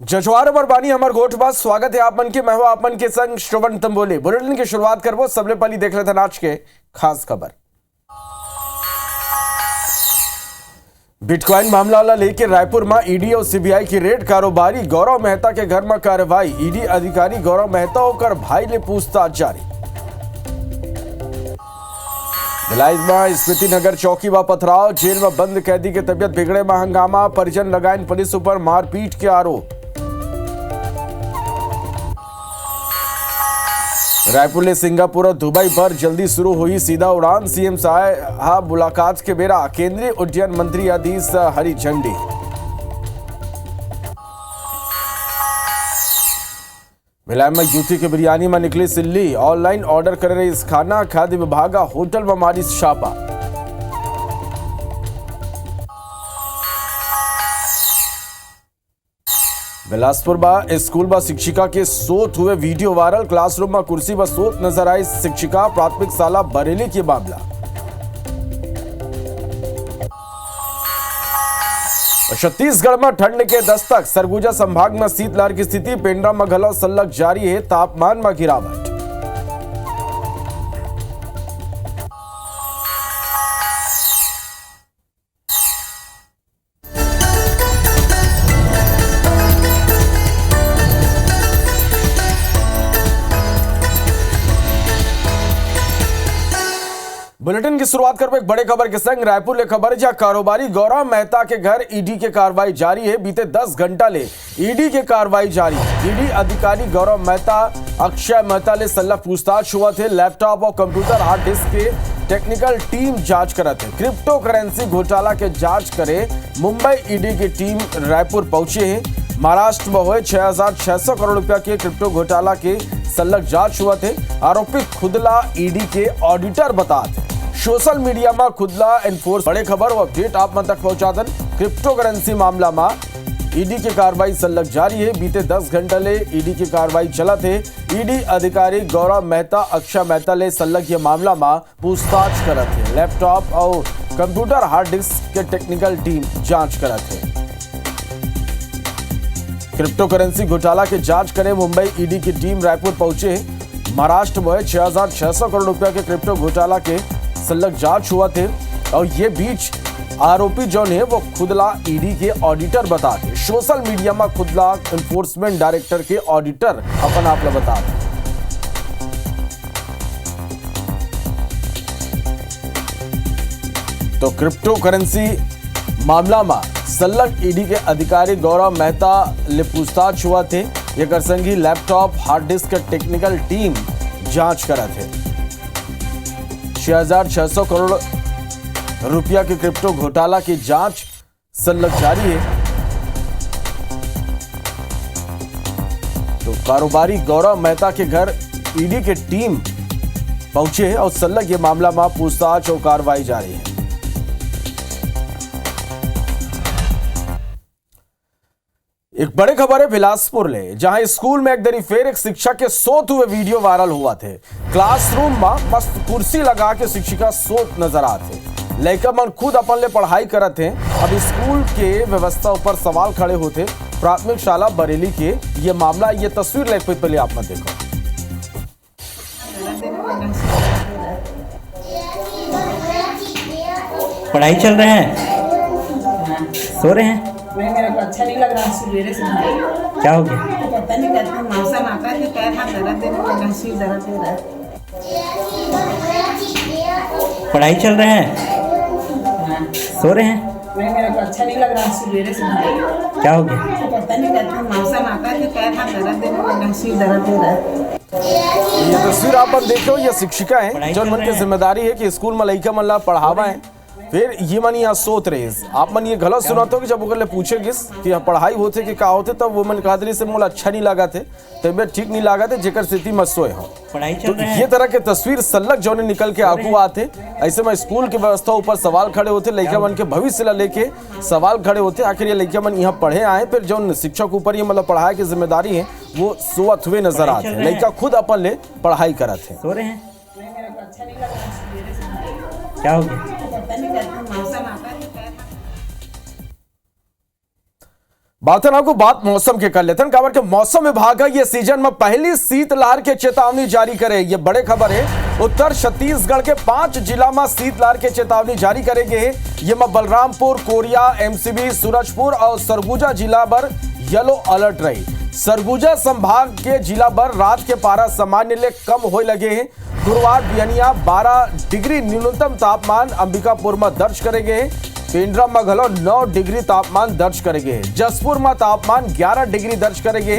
जजवार बरबानी हमर गोठबा स्वागत है आपमन के। मैं हूं आपमन के संग श्रवण तंबोले। बुलेटिन की शुरुआत करबो सबले पहले देख लेते हैं आज के खास खबर। बिटकॉइन मामला लेके रायपुर में ईडी और सीबीआई की रेड। कारोबारी गौरव मेहता के घर में कार्रवाई। ईडी अधिकारी गौरव मेहता होकर भाई ने पूछताछ जारी। भिलाई में स्मृति नगर चौकी व पथराव। जेल में बंद कैदी के तबियत बिगड़े में हंगामा। परिजन लगाए पुलिस ऊपर मारपीट के आरोप। रायपुर ले सिंगापुर और दुबई पर जल्दी शुरू हुई सीधा उड़ान। सीएम साहब मुलाकात के बेरा केंद्रीय उड्डयन मंत्री आदेश हरी झंडी। भिलाई में यूथी के बिरयानी में निकली सिल्ली। ऑनलाइन ऑर्डर कर रही इस खाना। खाद्य विभाग होटल में मारी छापा। बिलासपुर में स्कूल में शिक्षिका के सोत हुए वीडियो वायरल। क्लासरूम में कुर्सी पर सोत नजर आई शिक्षिका। प्राथमिक शाला बरेली की मामला। छत्तीसगढ़ में ठंड के दस्तक। सरगुजा संभाग में शीतलहर की स्थिति। पेंड्रा में घलौ सल्लग जारी है। तापमान में गिरावट। बुलेटिन की शुरुआत करते एक बड़े खबर के संग। रायपुर ले खबर जहां कारोबारी गौरव मेहता के घर ईडी के कार्रवाई जारी है। बीते 10 घंटा ले ईडी के कार्रवाई जारी है। ईडी अधिकारी गौरव मेहता अक्षय मेहता ले सल्ला पूछताछ हुआ थे। लैपटॉप और कंप्यूटर हार्ड डिस्क के टेक्निकल टीम जांच करत है। क्रिप्टो करेंसी घोटाला के जांच करे मुंबई ईडी की टीम रायपुर पहुंचे हैं। महाराष्ट्र में हुए 6,600 करोड़ रुपया के क्रिप्टो घोटाला के सल्लग जांच हुआ थे। आरोपी खुदला ईडी के ऑडिटर बताते। सोशल मीडिया में खुदला एनफोर्स बड़े खबर और अपडेट आप मन तक पहुंचा दन। क्रिप्टो करेंसी मामला में ईडी की कार्रवाई सल्लग जारी है। बीते 10 घंटे ले ईडी की कार्रवाई चला थे। ईडी अधिकारी गौरव मेहता अक्षय मेहता ले सल्लग ये मामला में पूछताछ करत थे। लैपटॉप और कंप्यूटर हार्ड डिस्क के टेक्निकल टीम जांच करत थे। क्रिप्टो करेंसी घोटाला के जांच करे मुंबई ईडी की टीम रायपुर पहुंचे। महाराष्ट्र में 6,600 करोड़ रुपया के क्रिप्टो घोटाला के सल्लग जांच हुआ थे और ये बीच आरोपी जो है वो खुदला ईडी के ऑडिटर बताते। सोशल मीडिया में खुदला एनफोर्समेंट डायरेक्टर के ऑडिटर अपन आप लोग बताते। तो क्रिप्टो करेंसी मामला में सल्लग ईडी के अधिकारी गौरव मेहता ले पूछताछ हुआ थे। ये करसंगी लैपटॉप हार्ड डिस्क के टेक्निकल टीम जांच करा थे। 6,600 करोड़ रुपया के क्रिप्टो घोटाला की जांच सल्लग जारी है। तो कारोबारी गौरव मेहता के घर ईडी की टीम पहुंचे और सल्लग ये मामला में पूछताछ और कार्रवाई जारी है। एक बड़े खबर है बिलासपुर ले जहां स्कूल में एक दरी फेर एक शिक्षक के सोते हुए वीडियो वायरल हुआ थे। क्लासरूम में मस्त कुर्सी लगा के शिक्षिका सोत नजर आते। लड़का मन खुद अपन ले पढ़ाई करत हैं। अब स्कूल के व्यवस्था ऊपर सवाल खड़े होते। प्राथमिक शाला बरेली के ये मामला, ये तस्वीर लेके पहले आप मत देखो। पढ़ाई चल रहे हैं, सो रहे हैं। मेरे को अच्छा नहीं लग रहा सवेरे से। क्या हो गया? पता नहीं कैसा मौसम आता है। पैर हाथ दर्द दे रहा है, सिर दर्द दे रहा है। पढ़ाई चल रहे हैं, सो रहे हैं। मेरे को अच्छा नहीं लग रहा सवेरे से। क्या हो गया? पता नहीं कैसा मौसम आता है। पैर हाथ दर्द दे रहा है, सिर दर्द दे रहा है। ये तस्वीर आप देखो, ये शिक्षिका है जो मन की जिम्मेदारी है कि स्कूल में लड़का मन ला पढ़ावा है। फिर ये मन यहाँ सोत रहे। आप मन ये गलत सुनाते हो कि जब वो पूछे किस कि पढ़ाई होते कि का होते तब वो मन कहा से मोला अच्छा नहीं लगा थे, तबियत ठीक नहीं लगा थे, जेकर स्थिति में सोए हो। तो ये तरह के तस्वीर सल्लग जो निकल के आगू आते। ऐसे में स्कूल की व्यवस्था ऊपर सवाल खड़े होते। लड़का मन के भविष्य ला लेके सवाल खड़े होते। आखिर ये लड़का मन यहाँ पढ़े आए, फिर जो शिक्षक ऊपर ये मतलब पढ़ाई की जिम्मेदारी है वो सोत हुए नजर आते। लड़का खुद अपन ले पढ़ाई करते हैं। सो रहे हैं। क्या हो गया? आपको बात मौसम के कर लेते हैं। खबर के मौसम विभाग ये सीजन में पहली शीतलहर के चेतावनी जारी करे। ये बड़े खबर है। उत्तर छत्तीसगढ़ के 5 जिला में शीतलहर के चेतावनी जारी करेंगे। ये में बलरामपुर, कोरिया, एमसीबी, सूरजपुर और सरगुजा जिला पर येलो अलर्ट रही। सरगुजा संभाग के जिला पर रात के पारा सामान्य ले कम हो लगे हैं। गुरुवार बिहनिया 12 डिग्री न्यूनतम तापमान अंबिकापुर में दर्ज करेंगे। पेंड्रा में घलो 9 डिग्री तापमान दर्ज करेंगे। जसपुर में तापमान 11 डिग्री दर्ज करेंगे।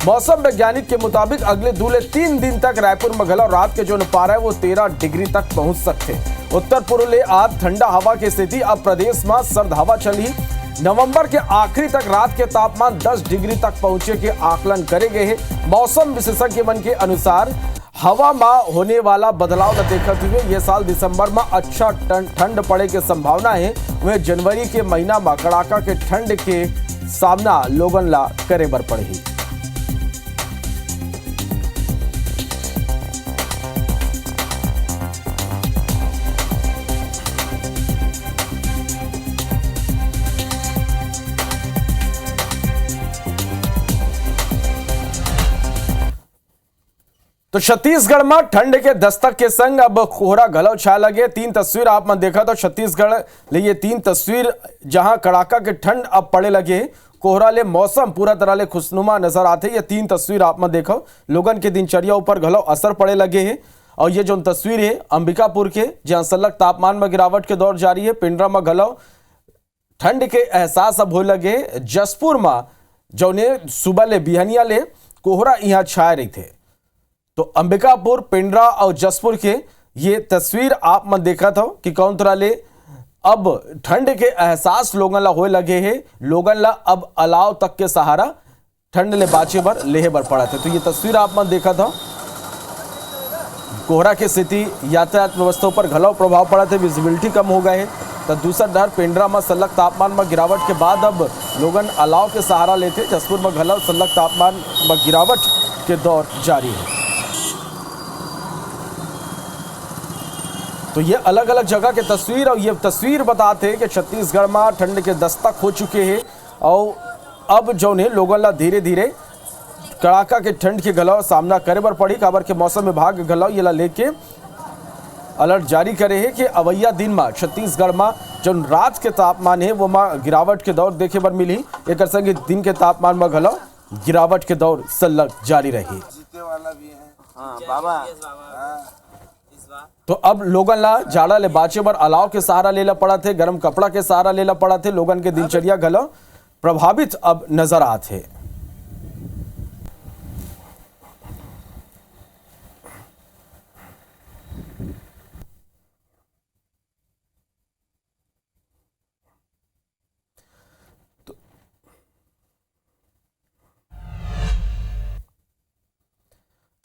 मौसम वैज्ञानिक के मुताबिक अगले 2-3 दिन तक रायपुर में घलो रात के जो पारा है वो 13 डिग्री तक पहुंच सकते। उत्तर पूर्व ले आज ठंडा हवा की स्थिति। अब प्रदेश में सर्द हवा चली। नवंबर के आखिरी तक रात के तापमान 10 डिग्री तक पहुंचे के आकलन करे गए हैं। मौसम विशेषज्ञ मन के अनुसार हवा में होने वाला बदलाव न देखते हुए यह साल दिसंबर में अच्छा ठंड पड़े की संभावना है। वह जनवरी के महीना में कड़ाका के ठंड के सामना लोगन ला करे बर पड़ी। तो छत्तीसगढ़ में ठंड के दस्तक के संग अब कोहरा घलो छा लगे। 3 तस्वीर आप में देखा तो छत्तीसगढ़ ले ये 3 तस्वीर जहां कड़ाका के ठंड अब पड़े लगे। कोहरा ले मौसम पूरा तरह ले खुशनुमा नजर आते। ये 3 तस्वीर आप में देखो लोगन के दिनचर्या ऊपर घलो असर पड़े लगे है। और ये जो तस्वीर है अंबिकापुर के जहां सलग तापमान में गिरावट के दौर जारी है। पिंडरा में घलो ठंड के एहसास अब हो लगे। जसपुर में जो ने सुबह ले बिहनिया ले कोहरा यहाँ छाए रही थे। तो अंबिकापुर, पिंडरा और जसपुर के ये तस्वीर आप में देखा था कि कौन तरह ले अब ठंड के एहसास लोगन ला होए लगे हैं। लोगन ला अब अलाव तक के सहारा ठंड ले बाचे बर लेहे बर पड़ा थे। तो ये तस्वीर आप में देखा था। कोहरा की स्थिति यातायात व्यवस्था पर घलो प्रभाव पड़ा थे। विजिबिलिटी कम हो गए है। तो दूसरा डर पिंडरा में सलग तापमान में गिरावट के बाद अब लोगन अलाव के सहारा लेते। जसपुर में घलो सलग तापमान में गिरावट के दौर जारी है। तो ये अलग अलग जगह के तस्वीर और ये तस्वीर बताते हैं कि छत्तीसगढ़ में ठंड के दस्तक हो चुके हैं। और अब जो ने लोगों ला धीरे धीरे कड़ाका के ठंड के घलो सामना करे बर पड़ी। खबर के मौसम विभाग घलो ये ला लेके अलर्ट जारी करे है कि अवैया दिन में छत्तीसगढ़ में जो रात के तापमान है वो में गिरावट के दौर देखे बर मिली। एक संगे दिन के तापमान में घलो गिरावट के दौर सलग जारी रही। तो अब लोगन ला जाड़ा ले बाचे बर अलाव के सहारा लेला पड़ा थे। गर्म कपड़ा के सहारा लेला पड़ा थे। लोगन के दिनचर्या घलो प्रभावित अब नजर आते।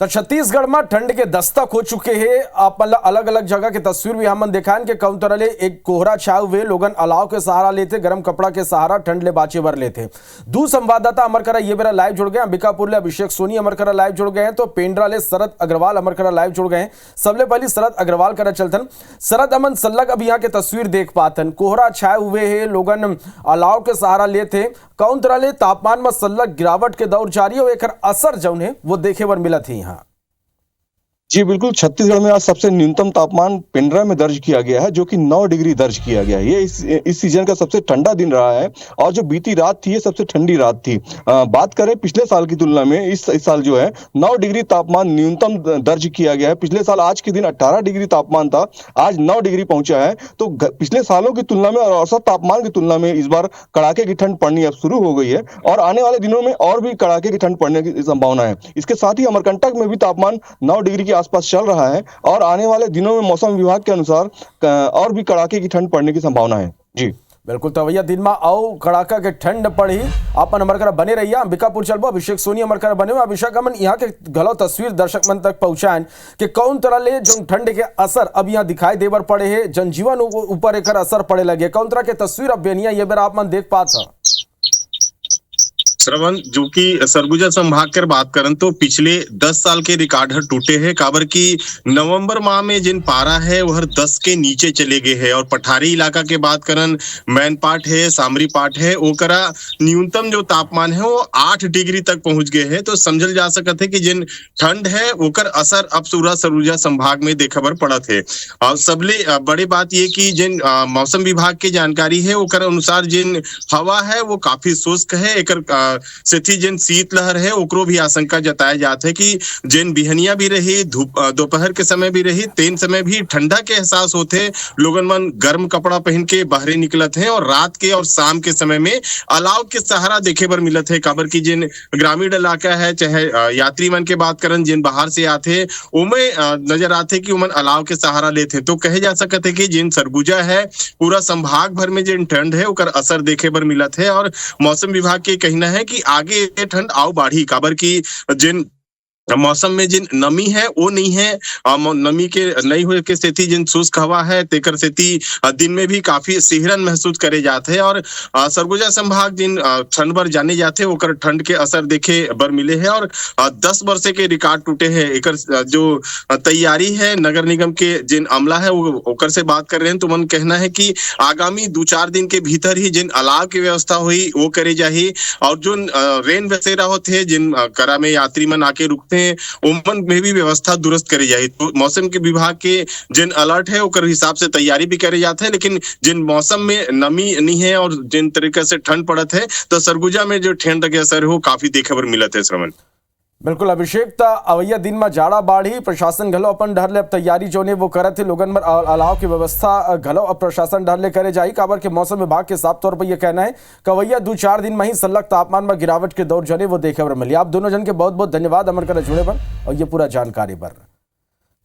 तो छत्तीसगढ़ में ठंड के दस्तक हो चुके हैं। आप अलग अलग जगह की तस्वीर भी हमन दिखाएं कि कौन तरह ले एक कोहरा छाए हुए लोगन अलाव के सहारा लेते, गर्म कपड़ा के सहारा ठंड ले बाचे भर लेते। दू संवाददाता अमर करा ये मेरा लाइव जुड़ गए। अंबिकापुर ले अभिषेक सोनी अमर करा लाइव जुड़ गए हैं। तो पेंड्रा ले शरद अग्रवाल अमर करा लाइव जुड़ गए हैं। सबले पहले शरद अग्रवाल करा चलतन। शरद अमन सल्लग अब यहाँ के तस्वीर देख पातन। कोहरा छाए हुए है, लोगन अलाव के सहारा लेते। कौन तरह ले तापमान में सल्लग गिरावट के दौर जारी है। एक असर जौन है वो देखे बर मिला थी यहाँ। जी बिल्कुल, छत्तीसगढ़ में आज सबसे न्यूनतम तापमान पिंडरा में दर्ज किया गया है जो कि 9 डिग्री दर्ज किया गया है। ये इस सीजन का सबसे ठंडा दिन रहा है। और जो बीती रात थी ये सबसे ठंडी रात थी। बात करें पिछले साल की तुलना में इस साल जो है 9 डिग्री तापमान न्यूनतम दर्ज किया गया है। पिछले साल आज के दिन 18 डिग्री तापमान था, आज 9 डिग्री पहुंचा है। तो पिछले सालों की तुलना में और औसत तापमान की तुलना में इस बार कड़ाके की ठंड पड़नी अब शुरू हो गई है। और आने वाले दिनों में और भी कड़ाके की ठंड पड़ने की संभावना है। इसके साथ ही अमरकंटक में भी तापमान 9 डिग्री के आसपास चल रहा है। और आने वाले दिनों में मौसम विभाग के अनुसार और भी कड़ाके की ठंड पड़ने की संभावना है। जी बिल्कुल, तो भैया दिन में आओ कड़ाका के ठंड पड़ी। आप अमर करा बने रहिए। अंबिकापुर चलबो अभिषेक सोनी अमर करा बने हुए। अभिषेक अमन यहाँ के घलो तस्वीर दर्शक मन तक पहुंचाएं कि कौन तरह ले जो ठंड के असर अब यहाँ दिखाई देवर पड़े है, जनजीवन ऊपर एक असर पड़े लगे। कौन तरह के तस्वीर अब बेनिया ये बेर आप मन देख पात। श्रवण, जो कि सरगुजा संभाग कर बात करन तो पिछले 10 साल के रिकॉर्ड हर टूटे हैं। काबर की नवंबर माह में जिन पारा है वह 10 के नीचे चले गए हैं और पठारी इलाका के बात करन मैन पाट है, सामरी पाट है, ओकरा न्यूनतम जो तापमान है वो 8 डिग्री तक पहुंच गए हैं। तो समझल जा सकत है कि जिन ठंड है ओकर असर अब पूरा सरगुजा संभाग में देखबर पड़त है। और सबले बड़ी बात ये कि जिन मौसम विभाग की जानकारी है ओकर अनुसार जिन हवा है वो काफी शुष्क है। एकर सेथी जिन शीतलहर है ओकरो भी आशंका जताया जात है कि जिन बिहनिया भी रही, दोपहर के समय भी रही, तेन समय भी ठंडा के एहसास होते, लोगन मन गर्म कपड़ा पहन के बाहरे निकलत है और रात के और शाम के समय में अलाव के सहारा देखे बर मिलत है। काबर की जिन ग्रामीण इलाका है चाहे यात्री मन के बात करन जिन बाहर से आते ओमे नजर आते कि ओमन अलाव के सहारा लेते। तो कहे जा सकत है कि जिन सरगुजा है पूरा संभाग भर में जिन ठंड है ओकर असर देखे बर मिलत है और मौसम विभाग के कहना है कि आगे ये ठंड आओ बाढ़ी। काबर की जिन मौसम में जिन नमी है वो नहीं है, नमी के नहीं हुए के सेती जिन शुष्क हवा है तेकर सेती दिन में भी काफी सिहरन महसूस करे जाते हैं और सरगुजा संभाग जिन ठंड बर जाने जाते ओकर ठंड के असर देखे बर मिले हैं और 10 वर्ष के रिकॉर्ड टूटे हैं। एकर जो तैयारी है नगर निगम के जिन अमला है वो ओकर से बात कर रहे हैं। तो मन कहना है कि आगामी 2-4 दिन के भीतर ही जिन अलाव की व्यवस्था हुई वो करे जाही और जो रेन बसेरा होते जिन करा में यात्री मन आके रुकते उमन में भी व्यवस्था दुरुस्त करी जाए। तो मौसम के विभाग के जिन अलर्ट है ओकर हिसाब से तैयारी भी करे जाते हैं, लेकिन जिन मौसम में नमी नहीं है और जिन तरीके से ठंड पड़त है तो सरगुजा में जो ठंड के असर हो काफी देखे बर मिलत है। श्रवण, बिल्कुल अभिषेक, अवैया दिन में जाड़ा बाढ़ी प्रशासन घलो अपन ढर ले अब तैयारी जो ने वो करत है, लोगन में अलाव की व्यवस्था घलो अब प्रशासन ढर ले करे जाई। काबर के मौसम विभाग के साफ तौर पर यह कहना है कि अवैया 2-4 दिन में ही सलग तापमान में गिरावट के दौर जने वो देखे बर मिली। आप दोनों जन के बहुत बहुत धन्यवाद अमर कर जुड़े पर और ये पूरा जानकारी पर।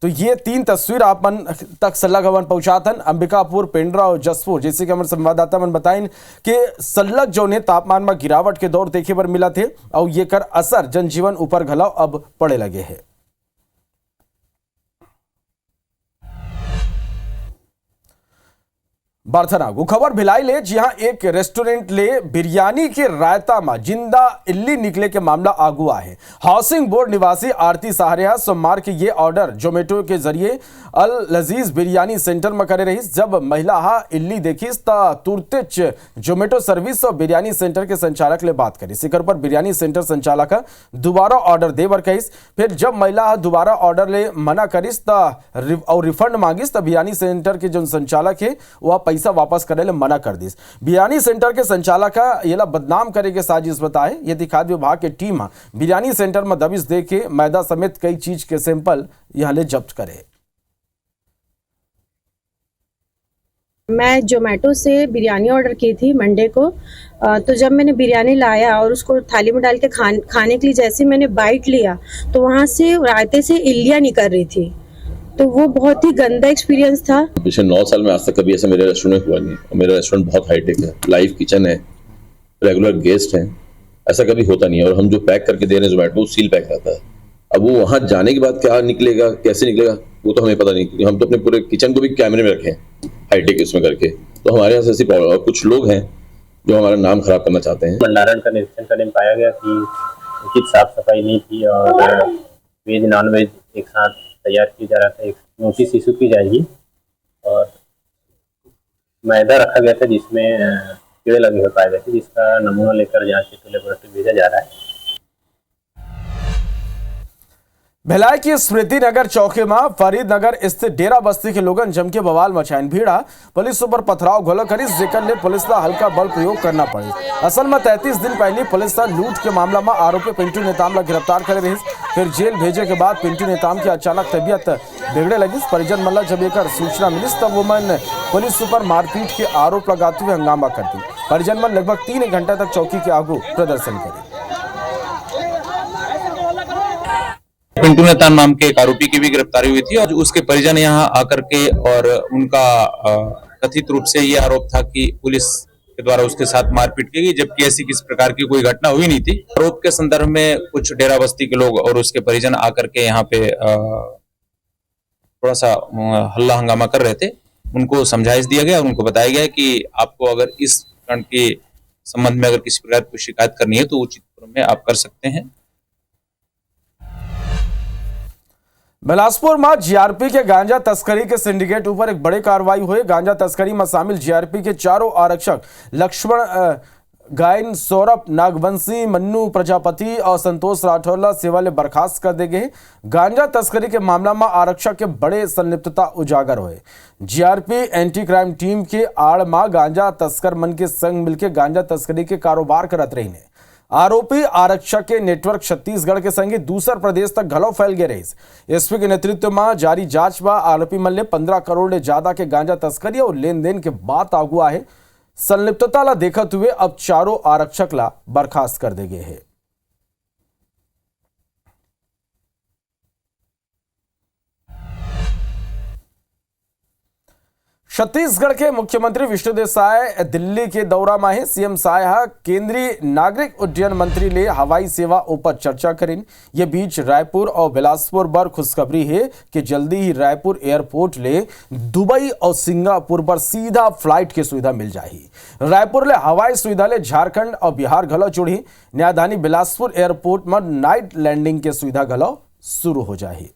तो ये 3 तस्वीर आप मन तक सल्लग हवन पहुंचातन अंबिकापुर, पेंड्रा और जसपुर, जैसे कि हमारे संवाददाता मन बताइन कि सल्लग जो ने तापमान में गिरावट के दौर देखे बर मिला थे और ये कर असर जनजीवन ऊपर घलाव अब पड़े लगे हैं। बर्थना वो खबर भिलाई ले जहां एक रेस्टोरेंट ले बिरयानी के रायता में जिंदा इल्ली निकले के मामला आगुआ है। हाउसिंग बोर्ड निवासी आरती सहारिया सोमवार के ये ऑर्डर जोमेटो के जरिए अल लजीज बिरयानी सेंटर में करे रही। जब महिला हा इल्ली देखीस तुरते जोमेटो सर्विस और बिरयानी सेंटर के संचालक ले बात करी। सिकर पर बिरयानी सेंटर संचालक दोबारा ऑर्डर देवर कहीस। फिर जब महिला दोबारा ऑर्डर ले मना करीस और रिफंड मांगिस तो बिरयानी सेंटर के जो संचालक है वह पैसा वापस करे ले मना कर दिस। बिरयानी सेंटर के संचालक ये बदनाम करे के साजिश बताए। यदि खाद्य विभाग की टीम बिरयानी सेंटर में दबिश दे के मैदा समेत कई चीज के सैंपल यहाँ ले जब्त करे। मैं जोमेटो से बिरयानी ऑर्डर की थी मंडे को। तो जब मैंने बिरयानी लाया और उसको थाली में डाल के खाने के लिए जैसे मैंने बाइट लिया तो वहाँ से रायते से इल्लियाँ निकल रही थी। तो वो बहुत ही गंदा एक्सपीरियंस था। पिछले 9 साल में आज तक कभी ऐसा मेरे रेस्टोरेंट में हुआ नहीं। और मेरा रेस्टोरेंट बहुत हाईटेक है, लाइव किचन है, रेगुलर गेस्ट हैं, ऐसा कभी होता नहीं है। और हम जो पैक करके दे रहे हैं जोमेटो सील पैक रहता है। अब वो वहाँ जाने के बाद क्या निकलेगा, कैसे निकलेगा वो तो हमें पता नहीं, क्योंकि हम तो अपने पूरे किचन को भी कैमरे में रखे हैं हाईटेक इसमें करके। तो हमारे यहाँ से ऐसी प्रॉब्लम, और कुछ लोग हैं जो हमारा नाम खराब करना चाहते हैं। भंडारण का निरीक्षण करने में पाया गया कि उचित साफ सफाई नहीं थी और वेज नॉन वेज एक साथ तैयार किया जा रहा था। एक नोटिस इशू की जाएगी और मैदा रखा गया था जिसमें कीड़े लगे हुए पाए गए थे, जिसका नमूना लेकर जांच हेतु लेबोरेटरी भेजा जा रहा है। भिलाई की स्मृति नगर चौकी में फरीदनगर स्थित डेरा बस्ती के लोगन जम के बवाल मचाइन भीड़ा पुलिस पर पथराव घोलो करी, जेकर ले पुलिस ला हल्का बल प्रयोग करना पड़ी। असल में 33 दिन पहले पुलिस लूट के मामला में आरोपी पिंटू नेताम ला गिरफ्तार करे रही। फिर जेल भेजे के बाद पिंटू नेताम की अचानक तबियत बिगड़े लगी। परिजन मन जब एक सूचना मिली तब वो मन पुलिस पर मारपीट के आरोप लगाते हुए हंगामा कर दी। परिजन मन लगभग 3 घंटा तक चौकी के आगू प्रदर्शन करे। पिंटू नेताम नाम के एक आरोपी की भी गिरफ्तारी हुई थी और उसके परिजन यहाँ आकर के और उनका कथित रूप से ये आरोप था कि पुलिस के द्वारा उसके साथ मारपीट की गई, जबकि ऐसी किसी प्रकार की कोई घटना हुई नहीं थी। आरोप के संदर्भ में कुछ डेरा बस्ती के लोग और उसके परिजन आकर के यहाँ पे थोड़ा सा हल्ला हंगामा कर रहे थे। उनको समझाइश दिया गया और उनको बताया गया कि आपको अगर इस कांड के संबंध में अगर किसी प्रकार की शिकायत करनी है तो उचित क्षेत्रों में आप कर सकते हैं। बिलासपुर में जीआरपी के गांजा तस्करी के सिंडिकेट ऊपर एक बड़ी कार्रवाई हुई। गांजा तस्करी में शामिल जीआरपी के चारों आरक्षक लक्ष्मण गायन, सौरभ नागवंशी, मन्नू प्रजापति और संतोष राठौर सेवा ले बर्खास्त कर दे गए। गांजा तस्करी के मामला में आरक्षक के बड़े संलिप्तता उजागर हुए। जीआरपी एंटी क्राइम टीम के आड़ में गांजा तस्कर मन के संग मिलकर गांजा तस्करी के कारोबार करत रही ने। आरोपी आरक्षक के नेटवर्क छत्तीसगढ़ के संगे दूसर प्रदेश तक घलो फैल गए रहे। एसपी के नेतृत्व में जारी जांच में आरोपी मन ले 15 करोड़ ले ज्यादा के गांजा तस्करी और लेन देन के बात आगुआ है। संलिप्तता ला देखत हुए अब चारों आरक्षक ला बर्खास्त कर दे गए हैं। छत्तीसगढ़ के मुख्यमंत्री विष्णुदेव साय दिल्ली के दौरा में है। सीएम साय केंद्रीय नागरिक उड्डयन मंत्री ले हवाई सेवा ऊपर चर्चा करें। ये बीच रायपुर और बिलासपुर पर खुशखबरी है कि जल्दी ही रायपुर एयरपोर्ट ले दुबई और सिंगापुर पर सीधा फ्लाइट की सुविधा मिल जाएगी। रायपुर ले हवाई सुविधा ले झारखंड और बिहार घलो जुड़ी। न्यायधानी बिलासपुर एयरपोर्ट में नाइट लैंडिंग की सुविधा घलो शुरू हो जाएगी।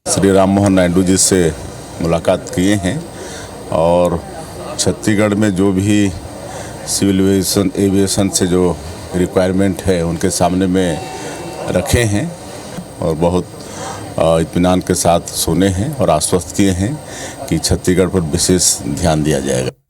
श्री राम मोहन नायडू जी से मुलाकात किए हैं और छत्तीसगढ़ में जो भी सिविल एविएशन से जो रिक्वायरमेंट है उनके सामने में रखे हैं और बहुत इत्मीनान के साथ सुने हैं और आश्वस्त किए हैं कि छत्तीसगढ़ पर विशेष ध्यान दिया जाएगा।